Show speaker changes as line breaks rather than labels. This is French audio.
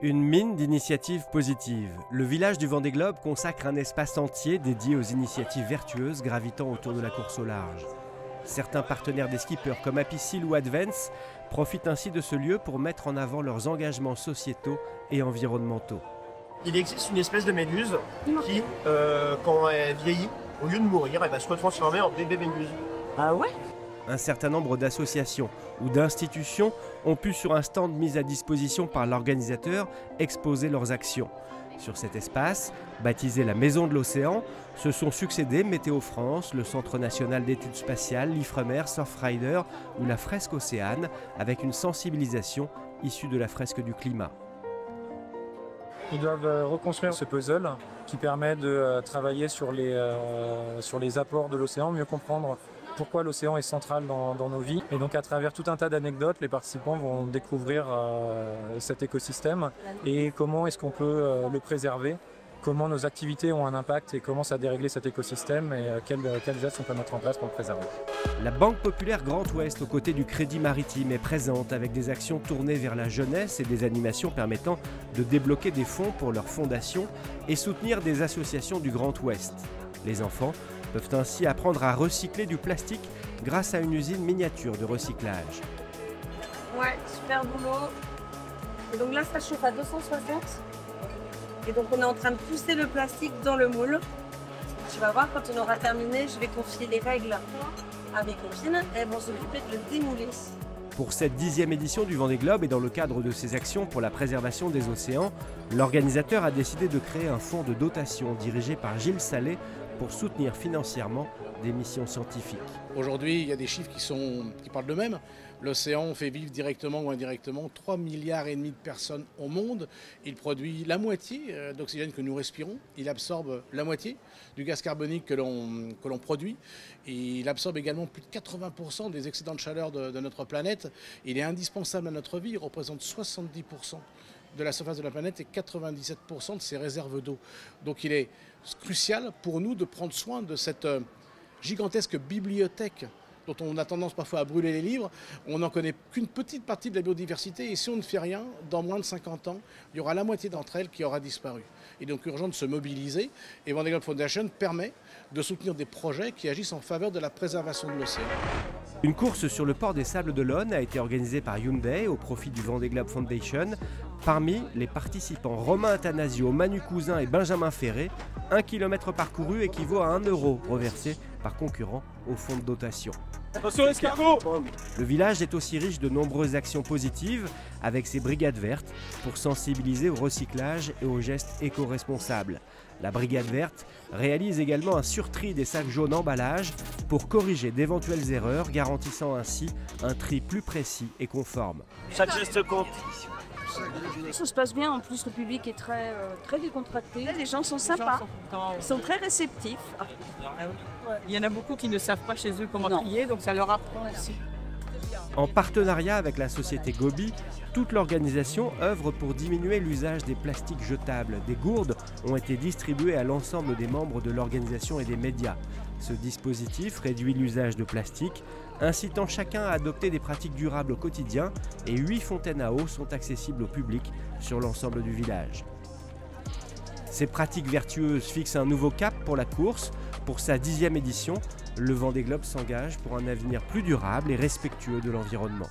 Une mine d'initiatives positives. Le village du Vendée Globe consacre un espace entier dédié aux initiatives vertueuses gravitant autour de la course au large. Certains partenaires des skippers comme Apicil ou Advance profitent ainsi de ce lieu pour mettre en avant leurs engagements sociétaux et environnementaux.
Il existe une espèce de méduse qui, quand elle vieillit, au lieu de mourir, elle va se retransformer en bébé méduse.
Ah ouais?
Un certain nombre d'associations ou d'institutions ont pu, sur un stand mis à disposition par l'organisateur, exposer leurs actions. Sur cet espace, baptisé la Maison de l'Océan, se sont succédés Météo France, le Centre national d'études spatiales, l'Ifremer, Surfrider ou la fresque Océane, avec une sensibilisation issue de la fresque du climat.
Ils doivent reconstruire ce puzzle qui permet de travailler sur les apports de l'océan, mieux comprendre pourquoi l'océan est central dans nos vies. Et donc à travers tout un tas d'anecdotes, les participants vont découvrir cet écosystème et comment est-ce qu'on peut le préserver, comment nos activités ont un impact et comment ça dérégler cet écosystème et quels gestes on peut mettre en place pour le préserver.
La Banque Populaire Grand Ouest, aux côtés du Crédit Maritime, est présente avec des actions tournées vers la jeunesse et des animations permettant de débloquer des fonds pour leur fondation et soutenir des associations du Grand Ouest. Les enfants peuvent ainsi apprendre à recycler du plastique grâce à une usine miniature de recyclage.
Ouais, super boulot. Et donc là, ça chauffe à 260. Et donc on est en train de pousser le plastique dans le moule. Tu vas voir, quand on aura terminé, je vais confier les règles à mes copines. Elles vont s'occuper de le démouler.
Pour cette 10e édition du Vendée Globe et dans le cadre de ses actions pour la préservation des océans, l'organisateur a décidé de créer un fonds de dotation dirigé par Gilles Salé pour soutenir financièrement des missions scientifiques.
Aujourd'hui, il y a des chiffres qui parlent d'eux-mêmes. L'océan fait vivre directement ou indirectement 3,5 milliards de personnes au monde. Il produit la moitié d'oxygène que nous respirons. Il absorbe la moitié du gaz carbonique que l'on produit. Et il absorbe également plus de 80% des excédents de chaleur de notre planète. Il est indispensable à notre vie. Il représente 70% de la surface de la planète et 97% de ses réserves d'eau. Donc il est crucial pour nous de prendre soin de cette gigantesque bibliothèque dont on a tendance parfois à brûler les livres. On n'en connaît qu'une petite partie de la biodiversité et si on ne fait rien, dans moins de 50 ans, il y aura la moitié d'entre elles qui aura disparu. Il est donc urgent de se mobiliser et Vendée Globe Foundation permet de soutenir des projets qui agissent en faveur de la préservation de l'océan.
Une course sur le port des Sables d'Olonne a été organisée par Hyundai au profit du Vendée Globe Foundation. Parmi les participants, Romain Athanasio, Manu Cousin et Benjamin Ferré, 1 km parcouru équivaut à 1 € reversé par concurrent au fonds de dotation.
Attention l'escargot!
Le village est aussi riche de nombreuses actions positives avec ses brigades vertes pour sensibiliser au recyclage et aux gestes éco-responsables. La brigade verte réalise également un surtri des sacs jaunes emballage pour corriger d'éventuelles erreurs, garantissant ainsi un tri plus précis et conforme.
Chaque geste compte.
Ça se passe bien, en plus le public est très décontracté, les gens sont sympas, ils sont très réceptifs.
Il y en a beaucoup qui ne savent pas chez eux comment trier, donc ça leur apprend aussi.
En partenariat avec la société Gobi, toute l'organisation œuvre pour diminuer l'usage des plastiques jetables. Des gourdes ont été distribuées à l'ensemble des membres de l'organisation et des médias. Ce dispositif réduit l'usage de plastique, incitant chacun à adopter des pratiques durables au quotidien et 8 fontaines à eau sont accessibles au public sur l'ensemble du village. Ces pratiques vertueuses fixent un nouveau cap pour la course. Pour sa 10e édition, le Vendée Globe s'engage pour un avenir plus durable et respectueux de l'environnement.